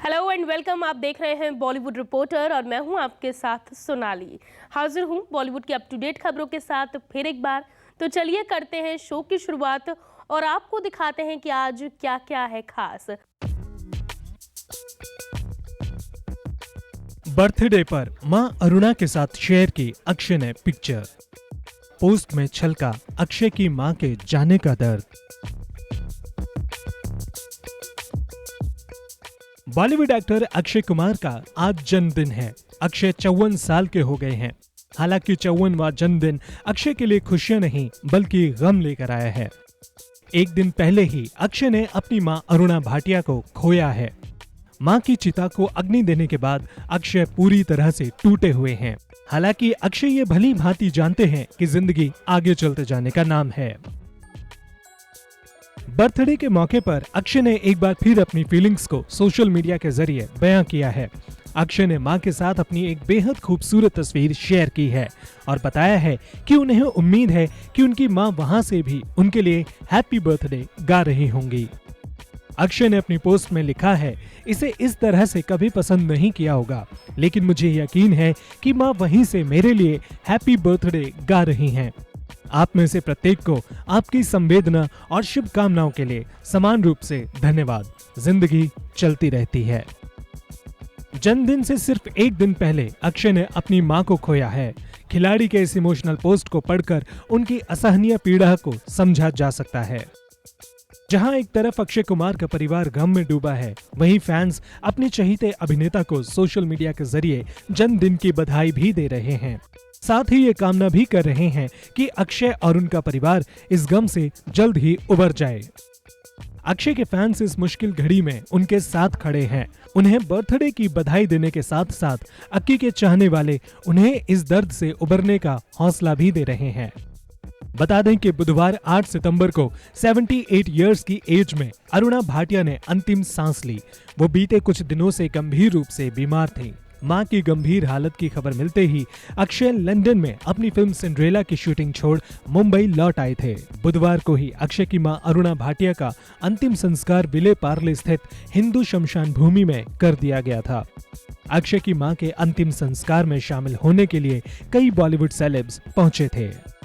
Hello and welcome. आप देख रहे हैं बॉलीवुड रिपोर्टर और मैं हूं आपके साथ सोनाली। हाजिर हूं बॉलीवुड की अप टू डेट खबरों के साथ फिर एक बार। तो चलिए करते हैं शो की शुरुआत और आपको दिखाते हैं कि आज क्या क्या है खास। बर्थडे पर मां अरुणा के साथ शेयर की अक्षय ने पिक्चर। पोस्ट में छलका अक्षय की मां के जाने का दर्द। बॉलीवुड एक्टर अक्षय कुमार का आज जन्मदिन है। अक्षय 54 साल के हो गए हैं। हालांकि 54वां जन्मदिन अक्षय के लिए खुशियां नहीं बल्कि गम लेकर आया है। एक दिन पहले ही अक्षय ने अपनी मां अरुणा भाटिया को खोया है। मां की चिता को अग्नि देने के बाद अक्षय पूरी तरह से टूटे हुए हैं। हालांकि अक्षय ये भली भांति जानते हैं कि जिंदगी आगे चलते जाने का नाम है। बर्थडे के मौके पर अक्षय ने एक बार फिर अपनी फीलिंग्स को सोशल मीडिया के जरिए बयां किया है। अक्षय ने मां के साथ अपनी एक बेहद खूबसूरत तस्वीर शेयर की है और बताया है कि उन्हें उम्मीद है कि उनकी मां वहां से भी उनके लिए हैप्पी बर्थडे गा रही होंगी। अक्षय ने अपनी पोस्ट में लिखा है, इसे इस तरह से कभी पसंद नहीं किया होगा, लेकिन मुझे यकीन है कि मां वहीं से मेरे लिए हैप्पी बर्थडे गा रही हैं। आप में से प्रत्येक को आपकी संवेदना और शुभकामनाओं के लिए समान रूप से धन्यवाद। जिंदगी चलती रहती है। जन्मदिन से सिर्फ एक दिन पहले अक्षय ने अपनी मां को खोया है। खिलाड़ी के इस इमोशनल पोस्ट को पढ़कर उनकी असहनीय पीड़ा को समझा जा सकता है। जहां एक तरफ अक्षय कुमार का परिवार गम में डूबा है, वहीं फैंस अपने चहीते अभिनेता को सोशल मीडिया के जरिए जन्मदिन की बधाई भी दे रहे हैं। साथ ही ये कामना भी कर रहे हैं कि अक्षय और उनका परिवार इस गम से जल्द ही उबर जाए। अक्षय के फैंस इस मुश्किल घड़ी में उनके साथ खड़े हैं। उन्हें बर्थडे की बधाई देने के साथ साथ अक्की के चाहने वाले उन्हें इस दर्द से उबरने का हौसला भी दे रहे हैं। बता दें कि बुधवार 8 सितंबर को 78 इयर्स की एज में अरुणा भाटिया ने अंतिम सांस ली। वो बीते कुछ दिनों से गंभीर रूप से बीमार थी। मां की गंभीर हालत की खबर मिलते ही अक्षय लंदन में अपनी फिल्म सिंड्रेला की शूटिंग छोड़ मुंबई लौट आए थे। बुधवार को ही अक्षय की मां अरुणा भाटिया का अंतिम संस्कार विले पार्ले स्थित हिंदू शमशान भूमि में कर दिया गया था। अक्षय की मां के अंतिम संस्कार में शामिल होने के लिए कई बॉलीवुड सेलेब्स पहुंचे थे।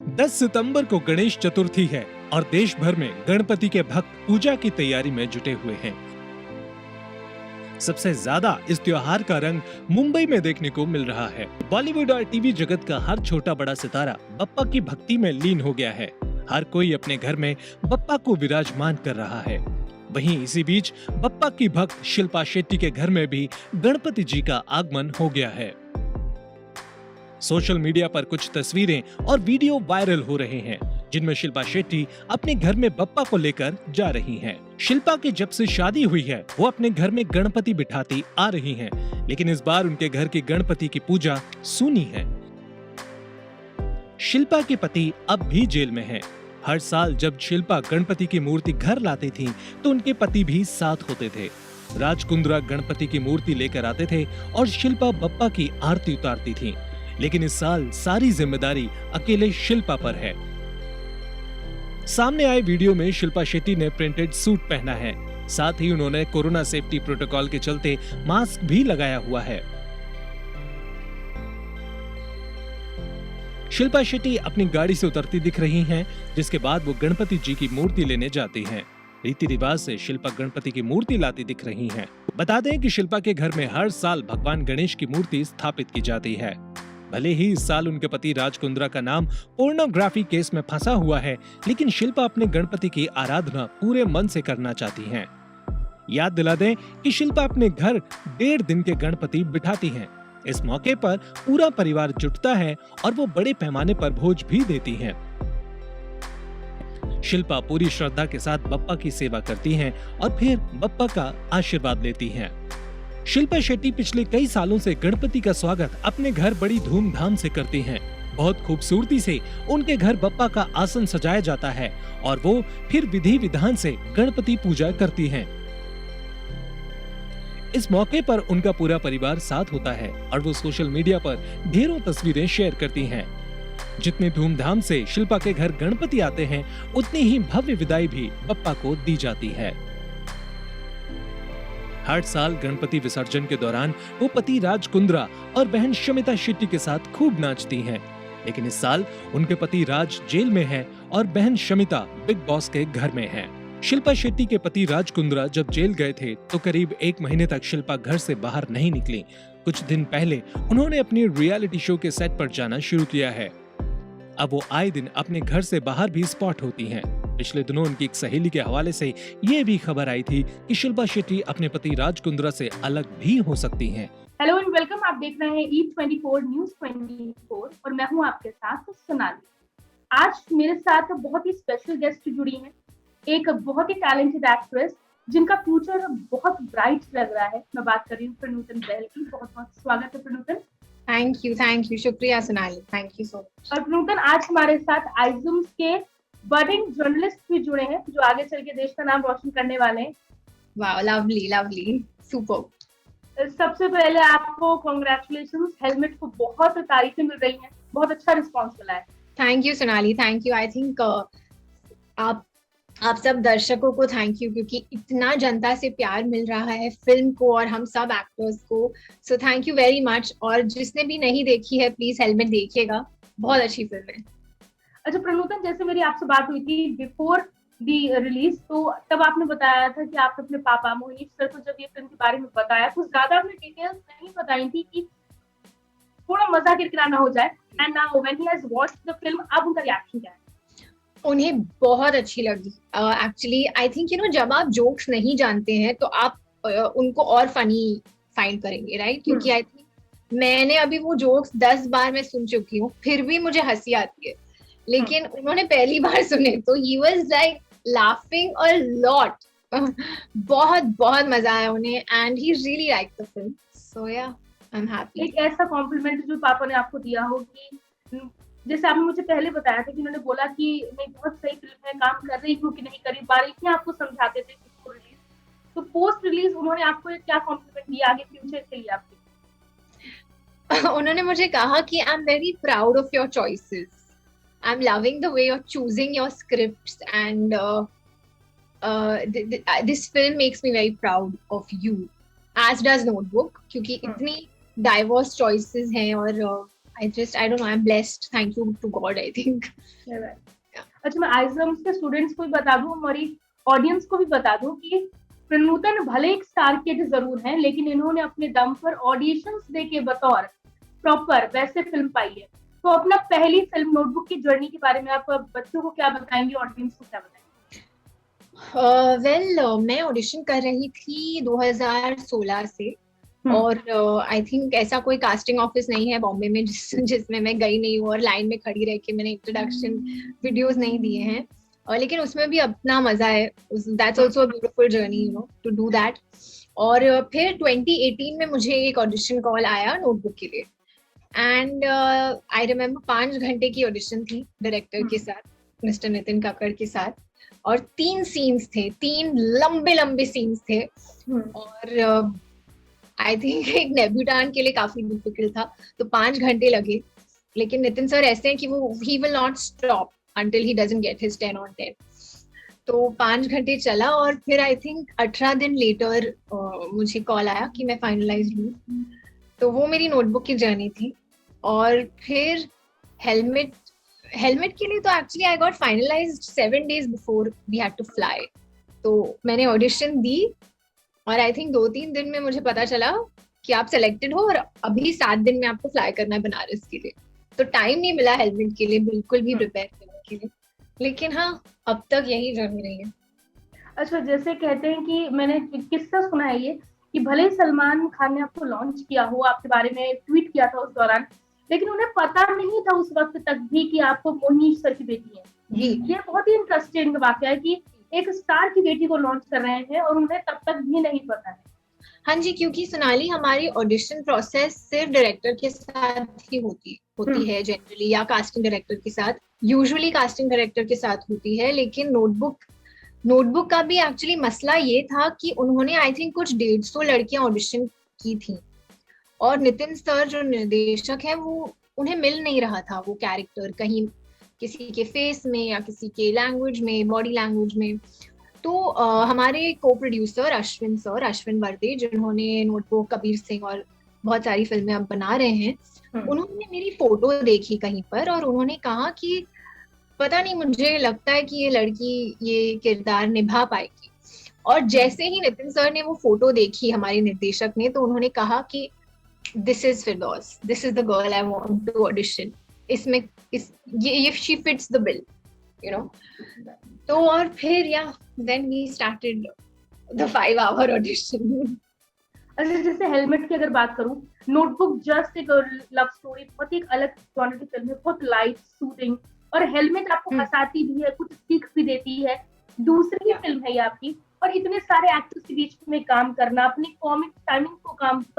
10 सितंबर को गणेश चतुर्थी है और देश भर में गणपति के भक्त पूजा की तैयारी में जुटे हुए हैं। सबसे ज्यादा इस त्योहार का रंग मुंबई में देखने को मिल रहा है। बॉलीवुड और टीवी जगत का हर छोटा बड़ा सितारा बप्पा की भक्ति में लीन हो गया है। हर कोई अपने घर में बप्पा को विराजमान कर रहा है। वहीं इसी बीच बप्पा की भक्त शिल्पा शेट्टी के घर में भी गणपति जी का आगमन हो गया है। सोशल मीडिया पर कुछ तस्वीरें और वीडियो वायरल हो रहे हैं, जिनमें शिल्पा शेट्टी अपने घर में बप्पा को लेकर जा रही हैं। शिल्पा की जब से शादी हुई है, वो अपने घर में गणपति बिठाती आ रही हैं, लेकिन इस बार उनके घर की गणपति की पूजा सूनी है। शिल्पा के पति अब भी जेल में हैं। हर साल जब शिल्पा गणपति की मूर्ति घर लाती थी, तो उनके पति भी साथ होते थे। राजकुंद्रा गणपति की मूर्ति लेकर आते थे और शिल्पा बप्पा की आरती उतारती थी। लेकिन इस साल सारी जिम्मेदारी अकेले शिल्पा पर है। सामने आए वीडियो में शिल्पा शेट्टी ने प्रिंटेड सूट पहना है। साथ ही उन्होंने कोरोना सेफ्टी प्रोटोकॉल के चलते मास्क भी लगाया हुआ है। शिल्पा शेट्टी अपनी गाड़ी से उतरती दिख रही हैं, जिसके बाद वो गणपति जी की मूर्ति लेने जाती हैं। रीति रिवाज से शिल्पा गणपति की मूर्ति लाती दिख रही हैं। बता दें कि शिल्पा के घर में हर साल भगवान गणेश की मूर्ति स्थापित की जाती है। भले ही इस साल उनके पति राजकुंद्रा का नाम पोर्नोग्राफी केस में फंसा हुआ है, लेकिन शिल्पा अपने गणपति की आराधना पूरे मन से करना चाहती हैं। याद दिला दें कि शिल्पा अपने घर 1.5 दिन के गणपति बिठाती हैं। इस मौके पर पूरा परिवार जुटता है और वो बड़े पैमाने पर भोज भी देती हैं। शिल्पा पूरी श्रद्धा के साथ बप्पा की सेवा करती हैं और फिर बप्पा का आशीर्वाद लेती हैं। शिल्पा शेट्टी पिछले कई सालों से गणपति का स्वागत अपने घर बड़ी धूमधाम से करती हैं। बहुत खूबसूरती से उनके घर बप्पा का आसन सजाया जाता है और वो फिर विधि विधान से गणपति पूजा करती हैं। इस मौके पर उनका पूरा परिवार साथ होता है और वो सोशल मीडिया पर ढेरों तस्वीरें शेयर करती हैं। जितने धूमधाम से शिल्पा के घर गणपति आते हैं, उतनी ही भव्य विदाई भी बप्पा को दी जाती है। हर साल गणपति विसर्जन के दौरान वो पति राज कुंद्रा और बहन शमिता शेट्टी के साथ खूब नाचती हैं। लेकिन इस साल उनके पति राज जेल में है और बहन शमिता बिग बॉस के घर में है। शिल्पा शेट्टी के पति राज कुंद्रा जब जेल गए थे तो करीब 1 महीने तक शिल्पा घर से बाहर नहीं निकली। कुछ दिन पहले उन्होंने अपने रियलिटी शो के सेट पर जाना शुरू किया है। अब वो आए दिन अपने घर से बाहर भी स्पॉट होती हैं। पिछले दिनों उनकी एक सहेली के हवाले से ये भी खबर आई थी कि शिल्पा शेट्टी अपने पति राज कुंद्रा से अलग भी हो सकती हैं। हेलो एंड वेलकम, आप देख रहे हैं E24 न्यूज़ 24 और मैं हूं आपके साथ सोनाली। आज मेरे साथ बहुत ही स्पेशल गेस्ट जुड़ी हैं, एक बहुत ही टैलेंटेड एक्ट्रेस जिनका फ्यूचर बहुत ब्राइट लग रहा है। मैं बात कर रही हूँ प्रनूतन बहल की। बहुत बहुत स्वागत है प्रनूतन। थैंक यू, शुक्रिया Sonali, thank you so much. और प्रनूतन, आज हमारे साथ आइजम्स के बडिंग जर्नलिस्ट भी जुड़े हैं जो आगे चल के देश का नाम रोशन करने वाले हैं। Wow, lovely, super. सबसे पहले आपको कांग्रेचुलेशंस, हेलमेट को बहुत तारीफें मिल रही हैं, बहुत अच्छा रिस्पांस मिला है। Thank you Sonali, thank you. I think आप सब दर्शकों को थैंक यू, क्योंकि इतना जनता से प्यार मिल रहा है फिल्म को और हम सब एक्टर्स को। So thank you very much. और जिसने भी नहीं देखी है प्लीज हेलमेट देखिएगा, बहुत अच्छी फिल्म है। अच्छा प्रनूतन, जैसे मेरी आपसे बात हुई थी बिफोर दी रिलीज, तो तब आपने बताया था कि आप अपने पापा मोहिनीश सर को जब ये फिल्म के बारे में बताया तो ज्यादा आपने डिटेल्स नहीं बताई थी कि थोड़ा मजा किरकिरा ना हो जाए। And now when he has watched the film, अब उनका रिएक्शन क्या है? उन्हें बहुत अच्छी लगी। एक्चुअली आई थिंक जब आप जोक्स नहीं जानते हैं तो आप उनको और फनी फाइंड करेंगे, राइट? क्योंकि आई थिंक मैंने अभी वो जोक्स 10 बार मैं सुन चुकी हूँ, फिर भी मुझे हंसी आती है। लेकिन उन्होंने पहली बार सुने तो he was like laughing a lot. बहुत मजा आया उन्हें and he really like the film. So yeah, I am happy. एक ऐसा कॉम्प्लीमेंट जो पापा ने आपको दिया हो कि जैसे आपने मुझे पहले बताया था कि उन्होंने बोला कि नहीं बहुत सही फिल्म है, काम कर रही हूँ कि नहीं कर रही, बारीकियां आपको समझाते थे बिफोर रिलीज। तो पोस्ट रिलीज उन्होंने आपको क्या कॉम्प्लीमेंट दिया आगे फ्यूचर के लिए आपके? उन्होंने मुझे कहा कि I am very proud of your choices, I am loving the way of choosing your scripts and this film makes me very proud of you, as does Notebook, क्योंकि इतनी डाइवर्स चॉइसेस हैं और I don't know, I'm blessed. Thank you to God, I think. अच्छा, मैं आइजम्स के students को भी बता दूं, हमारी ऑडियंस को भी बता दूं कि प्रनूतन भले एक स्टार किड जरूर हैं, लेकिन इन्होंने अपने दम पर ऑडिशंस दे के बतौर प्रॉपर वैसे फिल्म पाई है। तो अपना पहली फिल्म नोटबुक की जर्नी के बारे में आप बच्चों को क्या बताएंगे, ऑडियंस को क्या बताएंगे? मैं ऑडिशन कर रही थी 2016 से और आई थिंक ऐसा कोई कास्टिंग ऑफिस नहीं है बॉम्बे में जिसमें मैं गई नहीं हूँ और लाइन में खड़ी रह के मैंने इंट्रोडक्शन वीडियोस नहीं दिए हैं। और लेकिन उसमें भी अपना मजा है। That's also a beautiful journey to do that. और फिर 2018 में मुझे एक ऑडिशन कॉल आया नोटबुक के लिए एंड आई रिमेम्बर 5 घंटे की ऑडिशन थी डायरेक्टर के साथ, मिस्टर नितिन कक्कड़ के साथ, और 3 सीन्स थे, 3 लंबे सीन्स थे। और आई थिंक एक डेब्यूटेंट के लिए काफी डिफिकल्ट था, तो 5 घंटे लगे। लेकिन नितिन सर ऐसे हैं कि वो he will not stop until he doesn't get his 10 on 10। तो 5 घंटे चला और फिर आई थिंक 18 दिन लेटर मुझे कॉल आया कि मैं फाइनलाइज हूँ। तो वो मेरी नोटबुक की जर्नी थी। और फिर हेलमेट के लिए तो actually I got finalized 7 days before we had to fly. तो मैंने ऑडिशन दी और आई थिंक 2-3 दिन में मुझे पता चला कि आप सिलेक्टेड हो और अभी 7 दिन में आपको फ्लाई करना है बनारस के लिए। तो टाइम नहीं मिला हेलमेट के लिए बिल्कुल भी प्रिपेयर करने के लिए। लेकिन हाँ, अब तक यही जर्नी रही है। अच्छा, जैसे कहते हैं कि मैंने किस्सा सुना है ये कि भले ही सलमान खान ने आपको लॉन्च किया हो, आपके बारे में ट्वीट किया था उस दौरान, लेकिन उन्हें पता नहीं था उस वक्त तक भी कि आपको मोहिनीश सर की बेटी है। जी, ये बहुत ही इंटरेस्टिंग वाकया है कि एक स्टार की बेटी को लॉन्च कर रहे हैं और उन्हें तब तक भी नहीं पता है। हाँ जी, क्योंकि सोनाली हमारी ऑडिशन प्रोसेस सिर्फ डायरेक्टर के साथ ही होती है जनरली, या कास्टिंग डायरेक्टर के साथ, यूजुअली कास्टिंग डायरेक्टर के साथ होती है। लेकिन नोटबुक का भी एक्चुअली मसला ये था कि उन्होंने आई थिंक कुछ 150 लड़कियां ऑडिशन की थी और नितिन सर जो निर्देशक हैं वो उन्हें मिल नहीं रहा था वो कैरेक्टर कहीं, किसी के फेस में या किसी के लैंग्वेज में, बॉडी लैंग्वेज में। तो हमारे को प्रोड्यूसर अश्विन वर्दे, जिन्होंने नोटबुक, कबीर सिंह और बहुत सारी फिल्में अब बना रहे हैं, उन्होंने मेरी फोटो देखी कहीं पर और उन्होंने कहा कि पता नहीं, मुझे लगता है कि ये लड़की ये किरदार निभा पाएगी। और जैसे ही नितिन सर ने वो फोटो देखी, हमारे निर्देशक ने, तो उन्होंने कहा कि this is Firdaus, this is the girl I want to audition, इसमें ये she fits the bill, you know. तो और फिर then we started the 5 hour audition. अच्छा, जैसे हेलमेट की अगर बात करूं, नोटबुक जस्ट एक लव स्टोरी, बहुत ही एक अलग जॉनर की फिल्म है, बहुत लाइट सूदिंग, और हेलमेट आपको हंसाती भी है, कुछ सीख भी देती है। दूसरी फिल्म है ये आपकी, और इतने सारे एक्टर्स के बीच में काम करना, अपनी कॉमिक टाइमिंग को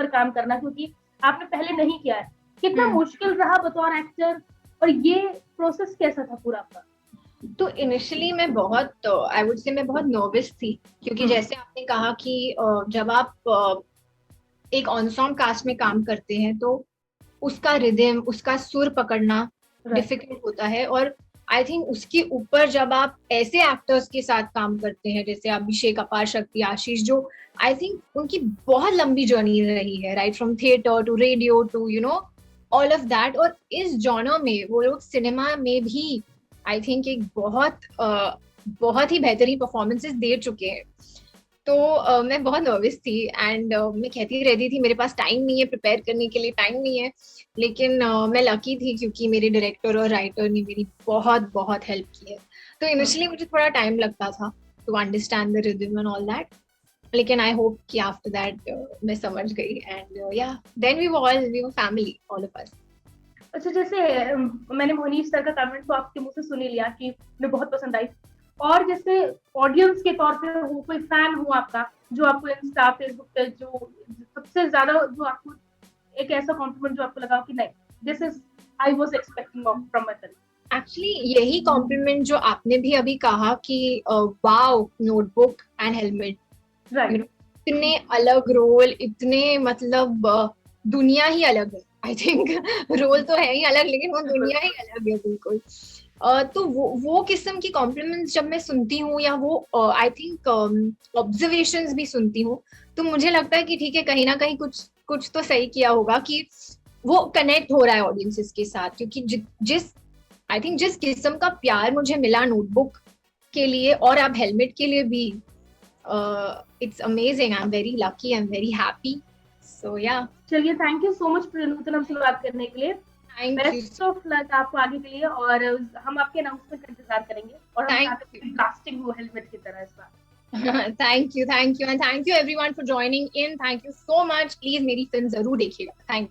काम करना, क्योंकि आपने पहले नहीं किया है, कितना मुश्किल रहा बतौर एक्टर, और ये प्रोसेस कैसा था पूरा आपका? तो इनिशियली मैं बहुत, आई वुड से मैं बहुत नर्वस थी, क्योंकि जैसे आपने कहा कि जब आप एक ऑनसॉन्ग कास्ट में काम करते हैं तो उसका रिदम, उसका सुर पकड़ना डिफिकल्ट होता है। और आई थिंक उसके ऊपर जब आप ऐसे एक्टर्स के साथ काम करते हैं जैसे अभिषेक, अपार शक्ति, आशीष, जो आई थिंक उनकी बहुत लंबी जर्नी रही है, right from theatre to radio to you know all of that. और इस जॉनर में वो लोग सिनेमा में भी आई थिंक एक बहुत ही बेहतरीन परफॉर्मेंसेस दे चुके हैं। तो मैं बहुत नर्वस थी एंड मैं कहती रहती थी मेरे पास टाइम नहीं है, प्रिपेयर करने के लिए टाइम नहीं है। लेकिन मैं लकी थी क्योंकि मेरे डायरेक्टर और राइटर ने मेरी बहुत बहुत हेल्प की है। तो इनिशियली मुझे थोड़ा टाइम लगता था to understand the rhythm and all that, लेकिन आई होप कि आफ्टर दैट मैं समझ गई and then we were family, all of us. अच्छा, जैसे मैंने मोहनीश सर का कमेंट तो आपके मुंह से सुन ही लिया कि मैं बहुत पसंद आई, और जैसे ऑडियंस के तौर पे हो, कोई फैन हो आपका जो आपको इंस्टा, फेसबुक पे जो सबसे ज्यादा, जो आपको एक ऐसा कॉम्प्लीमेंट जो आपको लगा कि नहीं, this is I was expecting from my film? Actually यही कॉम्प्लीमेंट जो आपने भी अभी कहा कि wow, notebook and helmet, right, इतने अलग रोल, इतने मतलब दुनिया ही अलग है। आई थिंक रोल तो है ही अलग, लेकिन वो दुनिया ही अलग है बिल्कुल। तो वो किस्म की कॉम्प्लीमेंट्स जब मैं सुनती हूँ या वो आई थिंक ऑब्जर्वेशंस भी सुनती हूँ, तो मुझे लगता है कि ठीक है, कहीं ना कहीं कुछ तो सही किया होगा कि वो कनेक्ट हो रहा है ऑडियंसेस के साथ। क्योंकि जिस किस्म का प्यार मुझे मिला नोटबुक के लिए और अब हेलमेट के लिए भी, it's amazing. I am very lucky, I am very happy. So yeah चलिए, थैंक यू सो मच प्रियनूतन हमसे बात करने के लिए। बेस्ट ऑफ लक आपको आगे के लिए, और हम आपके अनाउंसमेंट का इंतजार करेंगे, और हम ब्लास्टिंग हो हेलमेट की तरह इस बार। Thank you and thank you everyone for joining in. Thank you so much. Please मेरी फिल्म जरूर देखिएगा। थैंक